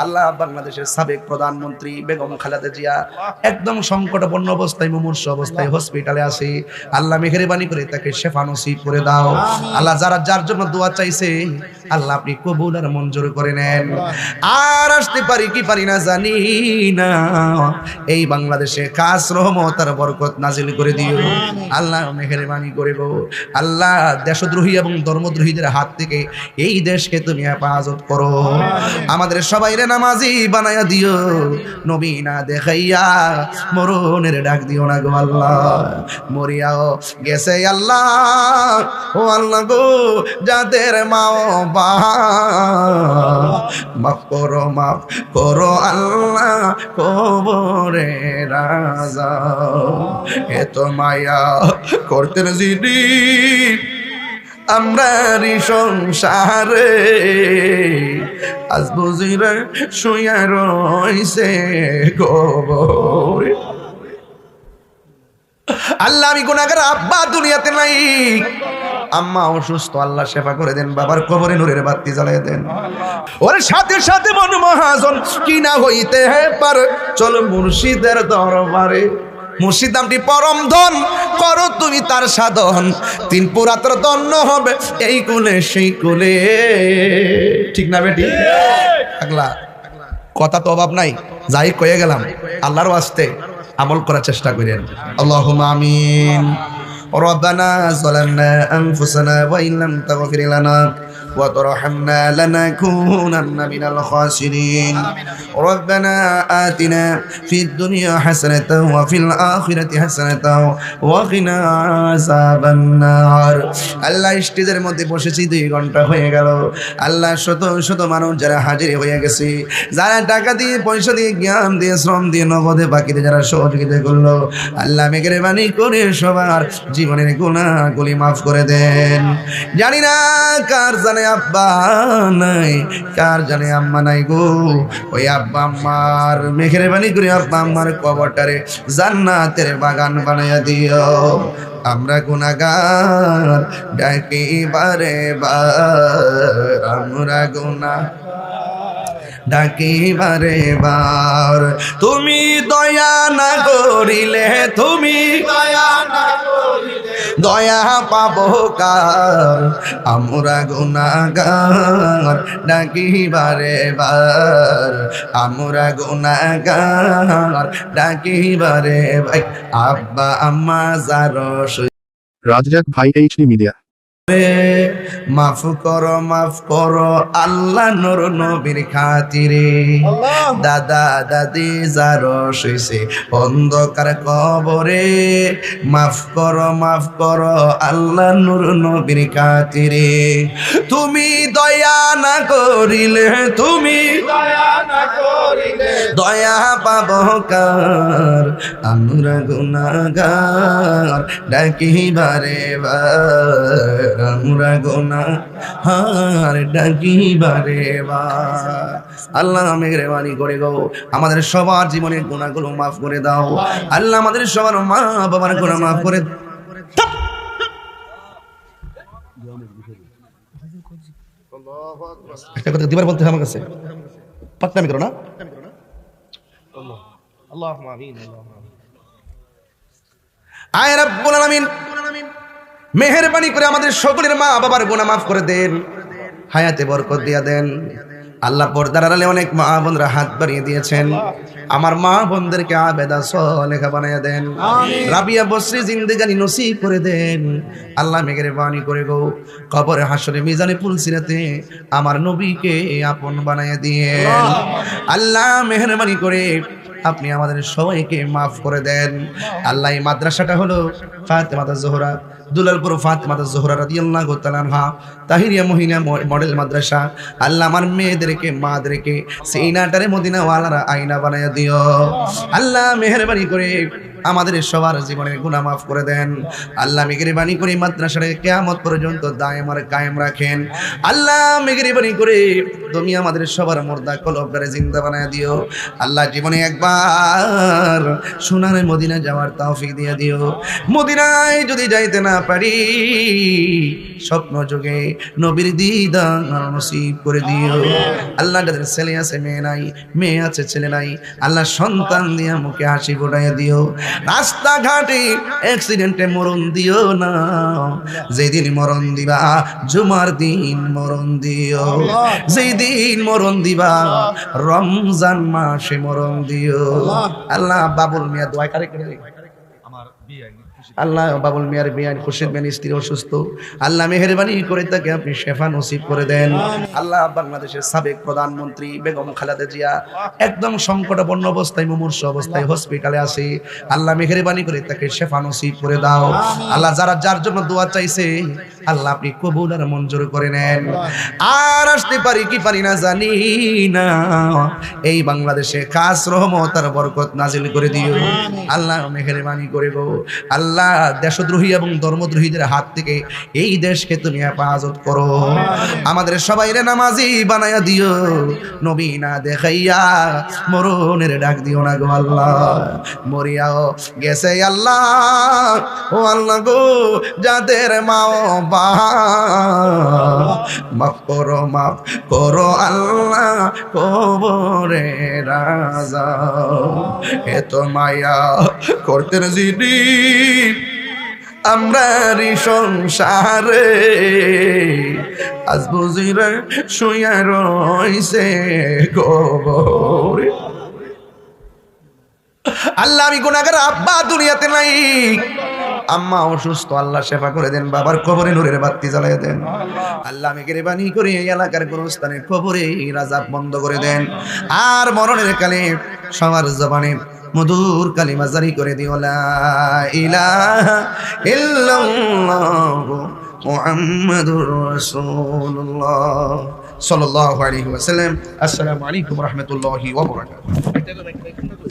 আল্লাহ বাংলাদেশের সাবেক প্রধানমন্ত্রী বেগম খালেদা জিয়া একদম সংকটাপন্ন অবস্থায়, মুমূর্ষ অবস্থায় হসপিটালে আছে। আল্লাহ মেহেরবানি করে তাকে শেফা নসিব করে দাও। আল্লাহ যারা যার জন্য দোয়া চাইছে আল্লাহ আপনি কবুল আর মঞ্জুর করে নেন। আর আসতে পারি কি পারি না জানি না, এই বাংলাদেশে খাস রহমত আর বরকত নাজিল করে দিও আল্লাহ, মেহেরবানি করে গো আল্লাহ। দেশদ্রোহী এবং ধর্মদ্রোহীদের হাত থেকে এই দেশকে তুমি হেফাজত করো। আমাদের সবাইরে নামাজি বানায়া দিও, নবী না দেখাইয়া মরণের ডাক দিও না গো আল্লাহ। মরিয়াও গেছে আল্লাহ, ও আল্লাহ গো, যাদের মাও বা মাফ করো আল্লাহ, কবরে রাজা এত মায়া করতেন যিনি আমরা সংসারে, আজ বুঝিরে শুয়া রইছে কবরে। আল্লাহ আমি গুনাহগার, আব্বা দুনিয়াতে নাই, আম্মা অসুস্থ, আল্লাহ শেফা করে দেন, বাবার কবরে নূরের বাতি জ্বালিয়ে দেন। ওর সাথে সাথে মন মহাজন কি না হইতে পারে, চলো মুর্শিদের দরবারে। মুর্শিদ নামটি পরম ধন, করো তুমি তার সাধন, তিন পুরাতর ধন্য হবে এই কুলে সেই কুলে। ঠিক না বেটি? আগলা কথা তো অভাব নাই, যাই কয়ে গেলাম, আল্লাহর ওয়াস্তে আমল করার চেষ্টা করেন। আল্লাহুম্মা আমিন। ربنا ظلمنا أنفسنا وإن لم تغفر لنا وترحمنا لنكونن من الخاسرين. ربنا آتنا في الدنيا حسنة وفي الآخرة حسنة وقنا عذاب النار. আল্লাহ স্টেজের মধ্যে বসেছি 2 ঘন্টা হয়ে গেল। আল্লাহ শত শত মানুষ যারা হাজির হয়ে গেছে, যারা টাকা দিয়ে, পয়সা দিয়ে, জ্ঞান দিয়ে, শ্রম দিয়ে, নগদে বাকিতে যারা সহযোগিতা করলো, আল্লাহ মেহেরবানি করে সবার জীবনের গুনাহগুলি মাফ করে দেন। জানি না কার জানে আব্বা নাই, কার জানে আম্মা নাই গো, ওই আব্বা আম্মার মেহেরবানি করে আব্বা আম্মার কবরটারে জান্নাতের বাগান বানাইয়া দিও। আমরা গুনাহগার ডাকি বারে বার, আমরা গুনাহ ডাকি বারে বার, তুমি দয়া না করিলে, তুমি দয়া না করিলে দয়া পাবো কার, আমরা গুনাহগার ডাকি বারে বার, আমরা গুনাহগার ডাকি বারে বার। আব্বা আম্মা যারা রাজ্জাক ভাই এইচডি মিডিয়া। মাফ করো আল্লাহ নূর নবীর খাতিরে, দাদা দাদি যারা শুইছে অন্ধকার কবরে, মাফ করো আল্লাহ নূর নবীর খাতিরে। তুমি দয়া না করিলে, তুমি দয়া না করিলে দয়া পাবো কার, আমরা গুনাহগার ডাকি বারে বার, আমরা গুনাহগার ডাকি বারে বার। আল্লাহ মেহেরবানি করে গো আমাদের সবার জীবনের গুনাহগুলো মাফ করে দাও। আল্লাহ আমাদের সবার মা বাবার গুনাহ মাফ করে। একটা কথা দিবার বলতে আমার কাছে পাকনামি করো না। আল্লাহুম্মা আমিন। আয় রাব্বুল আলামিন, মেহেরবানি করে আমাদের সকলের মা বাবার গুনাহ মাফ করে দেন, হায়াতে বরকত দিয়া দেন। আল্লাহ পর্দার আড়ালে অনেক মা বোনরা হাত বাড়িয়ে দিয়েছেন, আমার মা বোনদেরকে আবেদা সলেহা বানায়া দেন, রাবিয়া বসরি জিন্দেগানি নসিব করে দেন। আল্লাহ মেহেরবানি করে গো কবরে হাসরে মিজানে পুলসিরাতে আমার নবীকে আপন বানায়া দিয়েন। আল্লাহ মেহেরবানি করে আপনি আমাদের সবাইকে মাফ করে দেন। আল্লাহ এই মাদ্রাসাটা হলো ফাতেমাতুজ জোহরা, দুলালপুর ফাতেমাতুজ জোহরা রাদিয়াল্লাহু তাআলা আনহা তাহিরিয়া মহিলা মডেল মাদ্রাসা। আল্লাহ আমার মেয়েদেরকে, মাদেরকে সিনাটারে মদিনা ওয়ালারা আয়না বানায়া দিও। আল্লাহ মেহেরবানি করে আমাদের সবার জীবনের গুনাহ মাফ করে দেন আল্লাহ মেহেরবানি করে মাদ্রাসার কিয়ামত পর্যন্ত দায়েম আর কায়েম রাখেন আল্লাহ মেহেরবানি করে তুমি আমাদের সবার মুর্দা কলবটারে জিন্দা বানায় দিও আল্লাহ জীবনে একবার সোনার মদিনা যাওয়ার তৌফিক দিয়ে দিও মদিনায় যদি যাইতে না পারি স্বপ্ন যোগে নবীর দিদার নসিব করে দিও আল্লাহ যাদের ছেলে আছে মেয়ে নাই মেয়ে আছে ছেলে নাই আল্লাহ সন্তান দিয়া মুখে হাসি ফোটাইয়া দিও রাস্তাঘাটে অ্যাক্সিডেন্টে মরণ দিও না যেদিন মরণ দিবা জুমার দিন মরণ দিও যেই দিন মরণ দিবা রমজান মাসে মরণ দিও আল্লাহ বাবুল মিয়া দোয়া করে আল্লাহ বাবুল মিয়ার বিয়ান খুরশিদ মিয়ার স্ত্রী অসুস্থ আল্লাহ মেহেরবানি করে তাকে আপনি শেফা নসিব করে দেন আল্লাহ বাংলাদেশের সাবেক প্রধানমন্ত্রী বেগম খালেদা জিয়া একদম সংকটাপন্ন অবস্থায় মুমূর্ষু অবস্থায় হসপিটালে আছে আল্লাহ মেহেরবানি করে তাকে শেফা নসিব করে দাও আল্লাহ যারা যার জন্য দোয়া চাইছে আল্লাহ আপনি কবুল আর মঞ্জুর করে নেন আর আসতে পারি কি পারি না জানি না এই বাংলাদেশে খাস রহমত আর বরকত নাজিল করে দিও আল্লাহ মেহেরবানি করে গো আল্লাহ দেশদ্রোহী এবং ধর্মদ্রোহীদের হাত থেকে এই দেশকে তুমি হেফাজত করো আমাদের সবাইরে নামাজি বানায়া দিও নবী না দেখাইয়া মরণের ডাক দিও না গো আল্লাহ মরিয়াও গেছে আল্লাহ ও আল্লাহ গো যাদের মাও মাফ করো আল্লাহ কবরে রাজা এত মায়া করতে জিদি আমরা সংসারে আজ বুঝিরে শুয়া রইছে কবরে আল্লাহ আমি গুনাহগার আব্বা দুনিয়াতে নাই আম্মা অসুস্থ আল্লাহ শেফা করে দেন বাবার কবরে নূরের বাতি জ্বালিয়ে দেন আল্লাহ মেহেরবানি করে এই এলাকার গোরস্থানের কবরে রাজাব বন্ধ করে দেন আর মরণের কালে সবার জবানে মধুর কালিমা জারি করে দিও লা ইলাহা ইল্লাল্লাহু মুহাম্মাদুর রাসূলুল্লাহ সাল্লাল্লাহু আলাইহি ওয়াসাল্লাম আসসালামু আলাইকুম ওয়া রাহমাতুল্লাহি ওয়া বারাকাতুহু